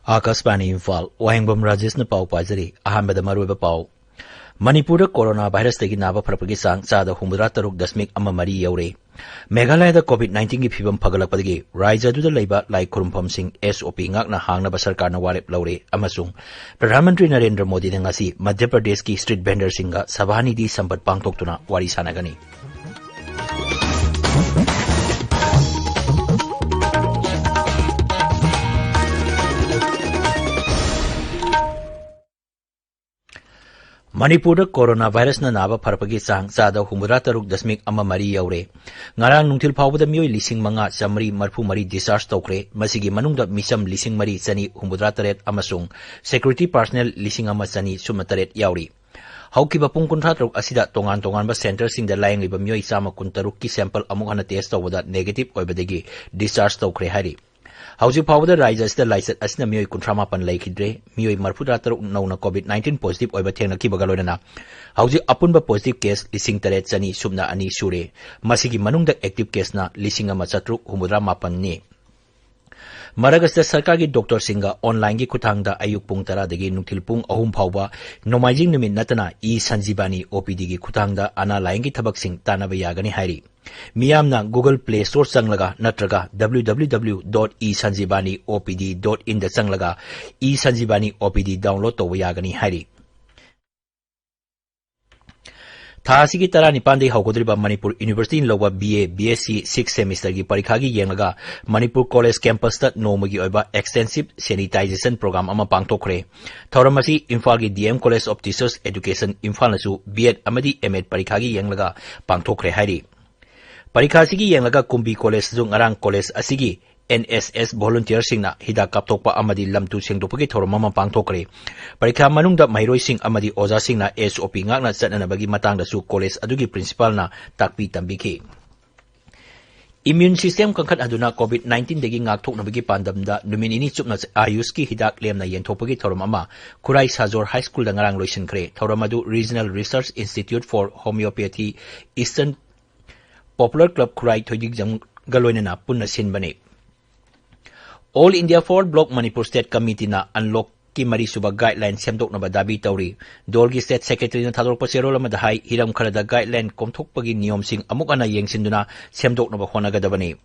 आकाशवाणी इम्फाल वाहेंगबम राजेश ने पाव पाजरी अहमद मरुब पाव Manipur corona virus तगी नाबा फरपगी सांग चादा 63.1 यौरे मेघालय कोविड-19 की फिवम फगलपदगी राज्य दुदा लैबा लाई खुरुमफम सिंह SOP ngakna hangna सरकार न वारेप लौरे अमसुंग प्रधानमंत्री नरेंद्र मोदी ने ngasi मध्य प्रदेश की स्ट्रीट वेंडर सिंगा सभानिधि संपत पांगथोक्तुना वारी सानागनी मणिपुर कोरोना वायरस न नाबा फरपगी सांग चादा 63.1 you're ngarang nungthil phawbada mioi lising manga chamri marfu mari discharge tokre masigi manungda misam lising mari chani 63 amasung security personnel lising ama chani sumataret yauri haukiba pung 53 asida tongan tongan ba center sing da laying liba mioi chama 13 ki sample amuk hana test tawada negative oibadagi discharge tokre hari हौजी फावदा राज्य असिदा lysate असिना मियोय 38 लैखिद्रे मियोय 43 नौना कोविड-19 positive ओइबा थेंगनखिबगा लोइना हौजी अपुनबा positive case लिसिंग तरे चनी सुबना अनि सुरे मसिगी मनुंगदा active केसना लिसिंग अमा चत्रुक हुमुद्रा मापन ने मरगस्ता सरकार की डॉक्टर सिंगा ऑनलाइन की खुथांगदा अयुक पुंग 10 दगी नुथिल पुंग 3 फावबा नोमाइजिंग निमित नतना ई संजीवानी ओपीडी की खुथांगदा अना लाइन की थबक सिंग तानाबा यागनी हाइरी मियामना गूगल प्ले स्टोर चंगलगा नत्रगा www.esanjeevaniopd.in दा चंगलगा ई संजीवानी ओपीडी डाउनलोड तौबा यागनी हाइरी थासी की तरह निपांदे हौगद्रिबा मणिपुर यूनिवर्सिटी लौबा BA BSc 6 सेमिस्टर की परीक्षा की येंगलगा मणिपुर कॉलेज कैंपस ता नोमगी ओइबा एक्सटेंसिव सैनिटाइजेशन प्रोग्राम अमा पांगथोखरे थौरमसी इम्फाल की DM college of teachers education Imphal नसु B.Ed अमदी M.Ed परीक्षा की येंगलगा पांगथोखरे हाइरी परीक्षा की येंगलगा कुंबी कॉलेज जो ngarang कॉलेज असिगी NSS volunteer singna hida kaptokpa amadi lamtu sengdopagi thoromama pangthokre parikha manungda mairoi sing amadi oja singna SOP ngakna chatnanabagi matangda su college adugi principal na takpi tambiki immune system kangkhat aduna covid-19 degi ngakthoknabagi pandamda numinini chupna ayush ki hidak lemna yengthopagi thoromama kurai sajor high school da ngarang loisinkhre thoromadu regional research institute for homeopathy eastern popular club kurai thoidik jam galoinana punna sinbane All India Forward Bloc Manipur State Committee na unlock ki mari suba guideline semdok na badabi tawri Dolgi State Secretary na thalor pa serol ma dahay hiram kharada guideline komthok pagi niyom sing amuk ana yengsinduna semdok na ba honagadabani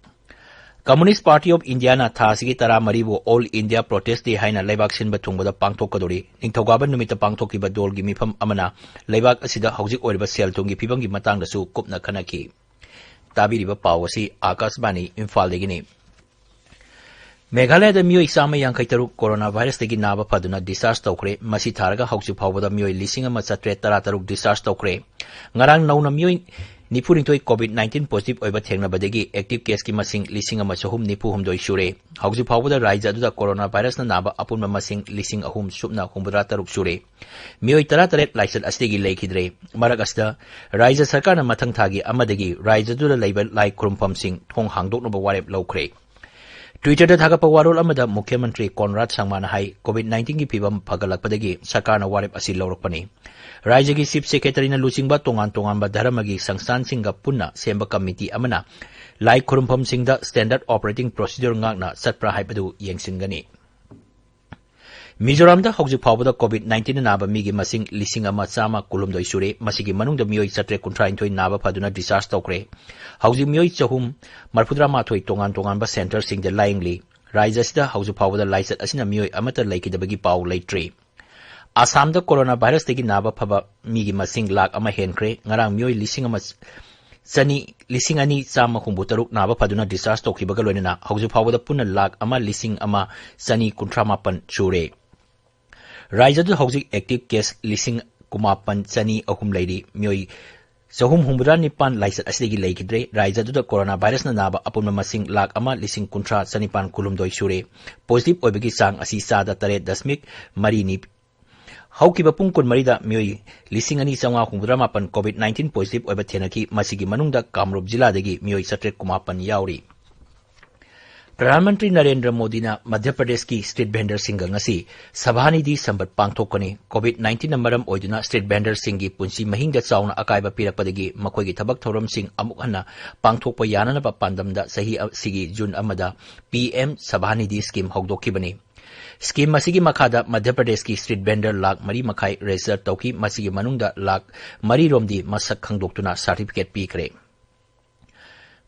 Communist Party of India na thasigi tara maribu All India Protest Day haina laibak sinba thungbada pangthok kadori ningthogaban numita pangthok ki ba dolgi mifam amana laibak asida haujik oiriba sel thungi phibam gi matang da su kupna khanaki tabiriba pawasi Akashbani Imphal degini Meghalaya मियोई चाम यांखै तरुक corona virus तगी नाबा फदुना discharge तौखरे मसी थारगा हौजि फावबदा मियोई 1733 डिस्चार्ज तौखरे ngarang नौना मियोई निफुरिंथोई कोविड-19 पॉजिटिव ओइबा थेंगनाबदगी एक्टिव केस की मसिंग 13,392 सुरे हौजि फावबदा राज्य अदुदा कोरोना वायरस ना नाबा अपुनबा मसिंग 3,393 सुरे मियोई 33 लाइसेंस अस्तिगी लेखिद्रे मरक अस्ता राज्य सरकार ना मथंग थागी अमदगी राज्य अदुदा लेबल लाई खुरुमफम सिंग थोंग हांगदोकनबा वारेप लौखरे ट्विटर थागप वारोल मुख्यमंत्री कॉनराड संगमान हाई कोविड-19 की फिवम फगलपदगी सरकार वारेप असी लौरपनी राज्य की चीफ सेक्रेटरी लुचिंग तोंगान तोंगान धर्म की संस्थान पुनः सेंब कमिटी लाई खुरुमफम स्टैंडर्ड ऑपरेटिंग प्रोसीजर ngakna चटप्रा हाइबदु येंसिंगनी मिजोराम हौजिक फावबदा कोविड-19 नाबा मीगी मसिंग 1,112 सुरे मसिगी मनुंगदा मियोई 739 नाबा फदुना डिस्चार्ज तौखरे हौजिक मियोई 438 तोंगान तोंगानबा सेंटर सिंग द लाइंगली राज्य सिदा हौजिक फावबदा लाइसेट असिना मियोई अमता लैकिदबगी पाउ लैत्रे आसाम दा कोरोना वायरस तगी नाबा फबा मीगी मसिंग लाख अमा हेनख्रे ngarang मियोई 1,293 नाबा फदुना डिस्चार्ज तौखिबगा लोइना हौजिक फावबदा पुनः लाख अमा 1,198 सुरे राज्य हौजिक एक्टिव केस 9,903 लेरी मियोई 349 लाइसेट असलिगी लेखिद्रे राज्य कोरोना वायरस ना नाबा अपुनबा मसिंग लाख अमा 19,992 सुरे पॉजिटिव ओइबगी चांग असी 3.3 हौकिबा पुंग 20 मियोई 2,998 कोविड-19 पॉजिटिव ओइबा थेनकी मसिगी मनुंगदा कामरूप जिलादगी मियोई 7 याउरी प्रधानमंत्री नरेंद्र मोदी ने मध्य प्रदेश की स्ट्रीट वेंडर सिंह ngasi सभानिधि संबत पांगथोकनी कोविड-19 मरम ओइदुना स्ट्रीट वेंडर सिंह की पुंसी महिंगदा चाउना अकायबा पिरपदगी मखोगी थबक थौरम सिंह अमुक हन्ना पांगथोकपा याननबा पांदमदा सही सिगी जून अमदा PM सभानिधि स्कीम हौदोखिबनी Scheme masigi makhada Madhya Pradesh ki street vendor lakh mari makhai register tauki masigi manungda lakh mari romdi masak khangdoktuna certificate pikre.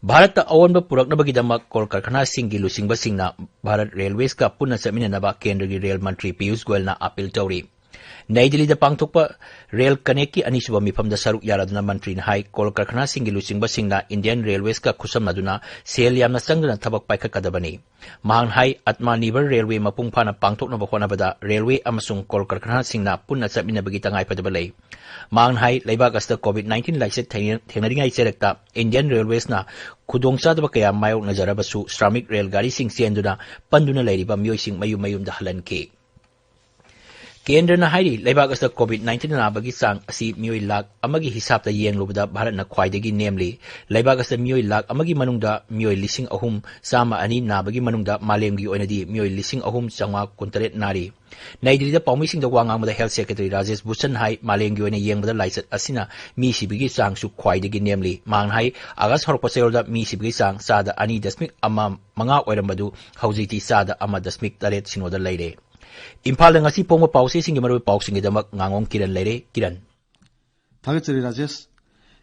Bharat awan puraknabagidamak kol karkhana singgi lusingba singna Bharat Railways ka punna chaminanaba kendra gi rail mantri Piyush Goyal na appeal tawri. Nai Delhi da pangthokpa rail connect ki anisuba mifamda saruk yaraduna mantri na hai kol karkhana singgi lusingba singna Indian Railways ka khusamnaduna sel yamna changduna thabak paikhatkadabani. Mahang hai atma nibor railway mapung phana pangthoknaba honabada railway amasung kol karkhana singna punna chaminabagi tangai padabalai. Mahang hai leibak asta COVID-19 laise thengnaringai cherekta Indian Railways na khudongchadaba kaya mayok najarabasu Shramik rail gari sing senduna panduna lairiba miyoi sing mayum da halanke. Kendra na hairi leibak asta COVID-19 na bagi sang asi miyoi lak amagi hisab da yeng lubada Bharat na khwaidagi namely leibak asta miyoi lak amagi manungda miyoi lising ahum sama ani na bagi manungda malemgi oinadi miyoi lising ahum changwa kuntaret nari. Nai Delhi da paumising da wangangmada Health Secretary Rajesh Bhushan hai malemgi oina yengbada laisat asina mi sibigi sang su khwaidagi namely mang hai August horpa sayolda mi sibigi sang sada ani dasmik ama manga oirambadu haujiti sada ama dasmik taret sinoda laire. Imphal ngasi pongma pause singi maru pausing damak Ngangom Kiran laire Kiran. Thagachari Rajesh.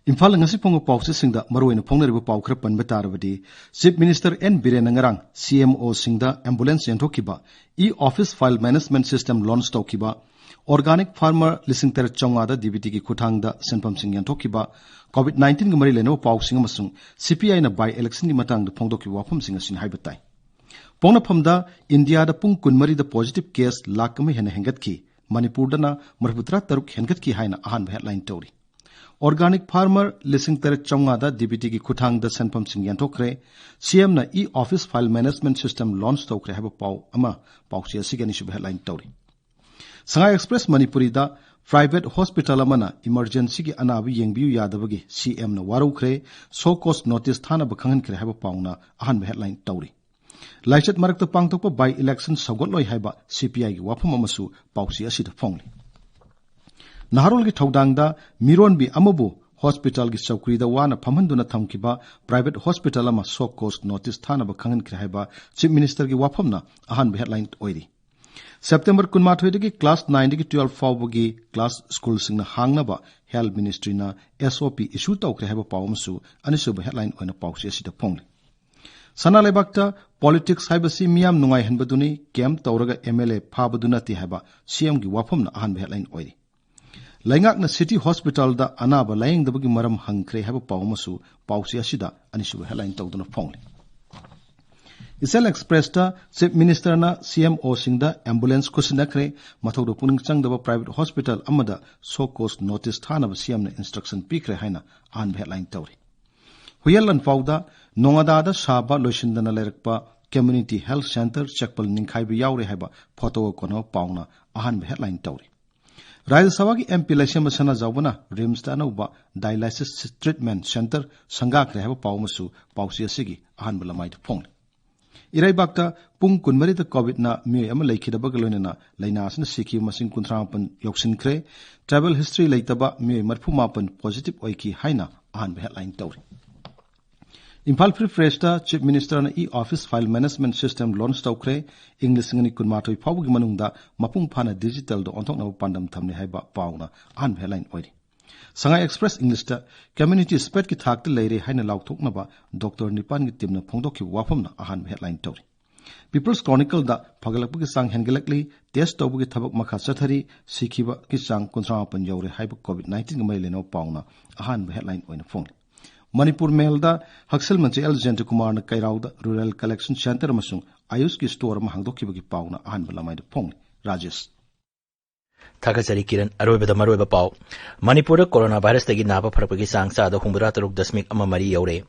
Imphal ngasi pongma pause singda maru ina pongnaribu paukra panbatarabadi Chief Minister N Biren ngarang CMO singda ambulance yantokiba e-office file management system launch taukiba organic farmer lising ter chongada DBT ki kuthangda senpam sing yantokiba COVID-19 gmari leno pausing amasung CPI na by election ni matangda phongdoki wafam singa sin haibatai. Pongna phamda India da pung kunmari da positive case lakami hena hengat ki Manipur da na marputra taruk hengat ki haina ahan headline tori. Organic farmer lising ter chonga da DBT ki kuthang da senpam sing yantokre CM na e-office file management system launch tokre haba pau ama pau sia sigani sub headline tori. Sangai Express Manipuri da private hospital amana emergency ki anabi yengbiu yadabagi CM na warukre so cost notice thana bakhangan kre haba pau na ahan headline tori. Laichat marakta pangtokpa by election sagotloi haiba CPI gi wafam amasu pausi asida phongli. Naharol gi thaudangda miron bi amabu hospital gi saukri da wana phamhanduna thamkiba private hospital ama so cost notice thana ba khangan kri haiba Chief Minister gi wafamna ahan headline oiri. September kunmathoi gi class 9 gi 12 fawgi class school singna hangna ba health ministry na SOP issue tawkre haiba pawamsu anisu ba headline oina pausi asida phongli. Sana lebakta politics haibasi miyam nungai hanbaduni kem tawraga MLA phabaduna ti haiba CM gi wafam na ahan headline oiri. Laingak na city hospital da anaba laing dabagi maram hangkre haiba pawmasu pausi asida anisu headline tawduna phongli. Isel Express ta Chief Minister na CMO singda ambulance kusinakre mathawdo puning changdaba private hospital amada so cost notice thana ba CM na instruction pikre haina ahan headline tawri. Huyalan fawda Nongada da Shaba Loshindana Lerekpa Community Health Center Chakpal Ninkhaibi Yaure Haiba Photo Kono Pauna ahan headline Tauri. Rajya Sabha ki MP Lashema Sana Zawbana Rims da Nauba Dialysis Treatment Center Sangak Haiba Paumasu Pausia Sigi ahan Balamai Pong. Irai Bakta Pung Kunmari the COVID na Mu Ama Lakida Bagalona Lainas and Siki Masing Kuntrapan Yoksin Kre Travel History Laitaba Mu Marpumapan Positive Oiki Haina ahan headline Tauri. Imphal Free Freshta Chief Minister na e-office file management system launch tawkre English ngani kunmatoi phawgi manungda mapung phana digital do onthok na pandam thamne haiba pauna an headline oiri. Sangai Express English ta community spread ki thak te leire haina lauthok na ba Dr. Nipan gi timna phongdok ki wafam na ahan headline tawri. People's Chronicle da phagalakpu ki sang hengelakli test tawbu ki thabak makha chathari sikhiba ki sang kunsra pan yaure haiba COVID-19 ngai leno pauna ahan headline oina phong. Manipur Mail da Haksel Manche L. Kumar na Kairau da Rural Collection Center masung Ayush ki store ma hangdokkiba ki pauna ahan balamai da phong Rajesh. Thagachari Kiran aroibada maroiba pau Manipur coronavirus tagi naba pharapagi sangsa da 63.1 mari yaure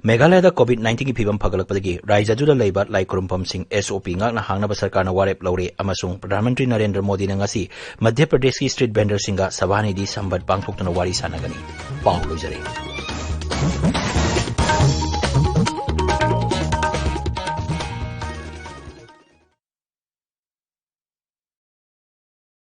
Meghalaya da COVID-19 ki phibam phagalakpadagi raijaju da leiba laikurumpam sing SOP ngak na hangna ba sarkar na warep laure amasung Pradhan Mantri Narendra Modi na ngasi Madhya Pradesh ki street vendor singa sabani di sambat pangthok na wari sanagani pau lojare